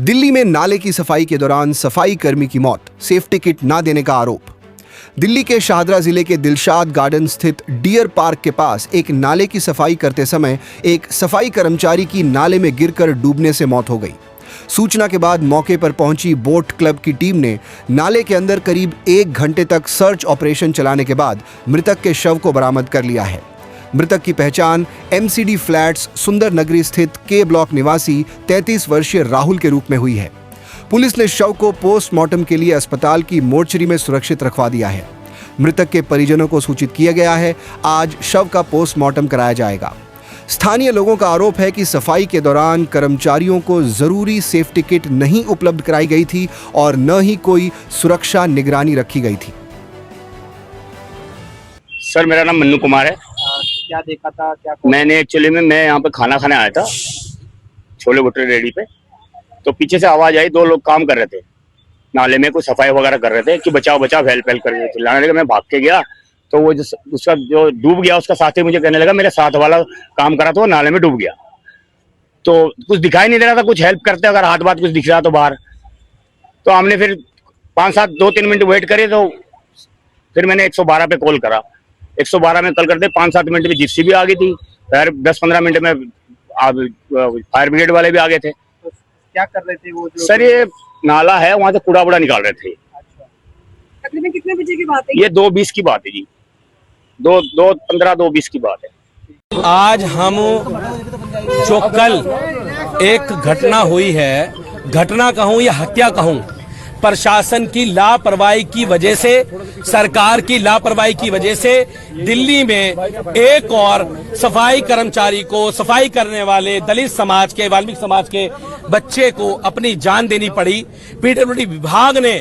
दिल्ली में नाले की सफाई के दौरान सफाई कर्मी की मौत, सेफ्टी किट ना देने का आरोप। दिल्ली के शाहदरा जिले के दिलशाद गार्डन स्थित डियर पार्क के पास एक नाले की सफाई करते समय एक सफाई कर्मचारी की नाले में गिरकर डूबने से मौत हो गई। सूचना के बाद मौके पर पहुंची बोट क्लब की टीम ने नाले के अंदर करीब 1 घंटे तक सर्च ऑपरेशन चलाने के बाद मृतक के शव को बरामद कर लिया है। मृतक की पहचान MCD फ्लैट्स सुंदर नगरी स्थित के ब्लॉक निवासी 33 वर्षीय राहुल के रूप में हुई है। पुलिस ने शव को पोस्टमार्टम के लिए अस्पताल की मोर्चरी में सुरक्षित रखवा दिया है। मृतक के परिजनों को सूचित किया गया है। आज शव का पोस्टमार्टम कराया जाएगा। स्थानीय लोगों का आरोप है कि सफाई के दौरान कर्मचारियों को जरूरी सेफ्टी किट नहीं उपलब्ध कराई गई थी और न ही कोई सुरक्षा निगरानी रखी गई थी। सर, मेरा नाम मन्नू कुमार है। क्या देखा था? मैंने एक्चुअली मैं यहाँ पे खाना खाने आया था, छोले भटूरे रेडी पे। तो पीछे से आवाज आई, 2 लोग काम कर रहे थे नाले में, कुछ सफाई वगैरह कर रहे थे कि बचाओ बचाओ, हेल्प कर रहे थे। लाने लगे, मैं भाग के गया तो वो उसका जो डूब गया, उसका साथी मुझे कहने लगा मेरे साथ वाला काम करा तो वो नाले में डूब गया। तो कुछ दिखाई नहीं दे रहा था, कुछ हेल्प करते अगर हाथ बात कुछ दिख रहा तो बाहर। तो हमने फिर 2-3 मिनट वेट करे, तो फिर मैंने 112 पे कॉल करा। 112 में कॉल करते 5-7 मिनट में जीसीबी आ गई थी। फिर 10-15 मिनट में फायर ब्रिगेड वाले भी आ गए थे। तो क्या कर रहे थे वो? सर, ये नाला है, वहां से कूड़ा वूड़ा निकाल रहे थे। तकरीबन कितने बजे की बात है? ये 2:20 की बात है जी, 2:15-2:20 की बात है। आज हम जो कल एक घटना हुई है, घटना कहूं या हत्या कहूं, प्रशासन की लापरवाही की वजह से, सरकार की लापरवाही की वजह से दिल्ली में एक और सफाई कर्मचारी को, सफाई करने वाले दलित समाज के, वाल्मीकि समाज के बच्चे को अपनी जान देनी पड़ी। PWD विभाग ने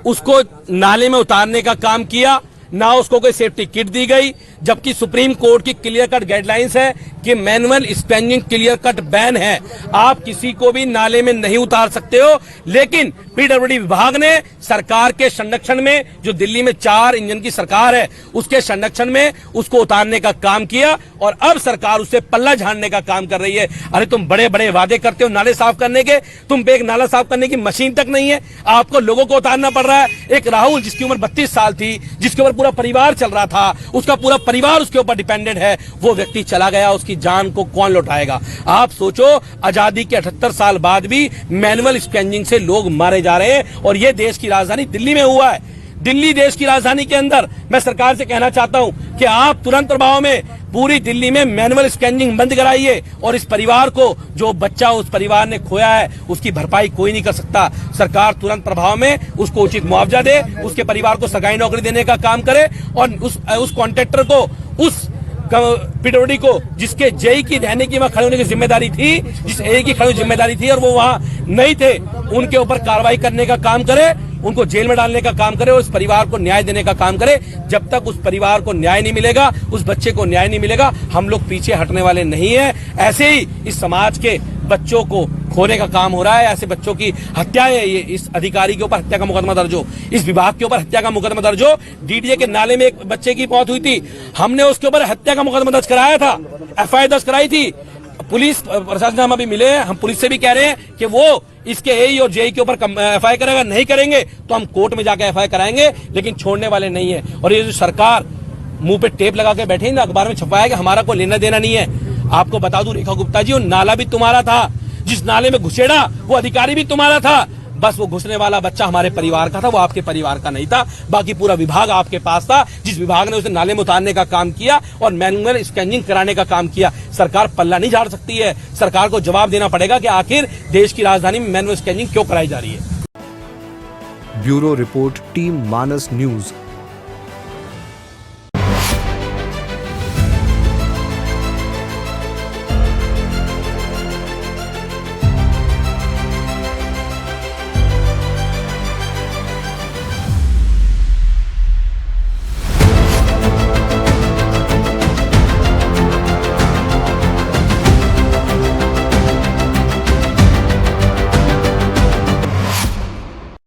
उसको नाले में उतारने का काम किया, ना उसको कोई सेफ्टी किट दी गई, जबकि सुप्रीम कोर्ट की क्लियर कट गाइडलाइंस है कि manual spongin clear cut ban है। आप किसी को भी नाले में नहीं उतार सकते हो। लेकिन PWD विभाग ने सरकार के संरक्षण में, जो दिल्ली में 4 इंजन की सरकार है, उसके संरक्षण में उसको उतारने का काम किया और अब सरकार उससे पल्ला झाड़ने का काम कर रही है। अरे तुम बड़े बड़े वादे करते हो नाले साफ करने के, तुम पे एक नाला साफ करने की मशीन तक नहीं है, आपको लोगों को उतारना पड़ रहा है। एक राहुल जिसकी उम्र 32 साल थी, जिसके ऊपर पूरा परिवार चल रहा था, उसका पूरा परिवार उसके ऊपर डिपेंडेंट है, वो व्यक्ति चला गया, उसकी जान को कौन लौटाएगा? आप सोचो, आजादी के 78 साल बाद भी मैनुअल स्पंजिंग से लोग मारे जा रहे हैं और ये देश की राजधानी दिल्ली में हुआ है। दिल्ली देश की राजधानी के अंदर मैं सरकार से कहना चाहता हूं कि आप तुरंत प्रभाव में पूरी दिल्ली में मैनुअल स्कैनिंग बंद कराइए और इस परिवार को, जो बच्चा उस परिवार ने खोया है, उसकी भरपाई कोई नहीं कर सकता। सरकार तुरंत प्रभाव में उसको उचित मुआवजा दे, उसके परिवार को सरकारी नौकरी देने का काम करे और उस कॉन्ट्रैक्टर को, उस PWD को, जिसके जेई की रहने की वहां खड़े होने की जिम्मेदारी थी, जिस ए की खड़ी जिम्मेदारी थी और वो वहां नहीं थे, उनके ऊपर कार्रवाई करने का काम करे, उनको जेल में डालने का काम करे और उस परिवार को न्याय देने का काम करे। जब तक उस परिवार को न्याय नहीं मिलेगा, उस बच्चे को न्याय नहीं मिलेगा, हम लोग पीछे हटने वाले नहीं है। ऐसे ही इस समाज के बच्चों को खोने का काम हो रहा है, ऐसे बच्चों की हत्या है। ये इस अधिकारी के ऊपर हत्या का मुकदमा दर्ज हो, इस विभाग के ऊपर हत्या का मुकदमा दर्ज हो। DDA के नाले में एक बच्चे की मौत हुई थी, हमने उसके ऊपर हत्या का मुकदमा दर्ज कराया था, FIR दर्ज कराई थी। पुलिस प्रशासन हम अभी मिले हैं, हम पुलिस से भी कह रहे हैं कि वो इसके AE और JE के ऊपर FIR करेगा, नहीं करेंगे तो हम कोर्ट में जाकर FIR कराएंगे, लेकिन छोड़ने वाले नहीं है। और ये जो सरकार मुंह पे टेप लगा के बैठे ना, अखबार में छपाया कि हमारा कोई लेना देना नहीं है। आपको बता दूं रेखा गुप्ता जी, वो नाला भी तुम्हारा था, जिस नाले में घुसेड़ा वो अधिकारी भी तुम्हारा था, बस वो घुसने वाला बच्चा हमारे परिवार का था, वो आपके परिवार का नहीं था। बाकी पूरा विभाग आपके पास था, जिस विभाग ने उसे नाले में उतारने का काम किया और मैनुअल स्कैनिंग कराने का काम किया। सरकार पल्ला नहीं झाड़ सकती है, सरकार को जवाब देना पड़ेगा कि आखिर देश की राजधानी में मैनुअल स्कैनिंग क्यों कराई जा रही है। ब्यूरो रिपोर्ट, टीम मानस न्यूज।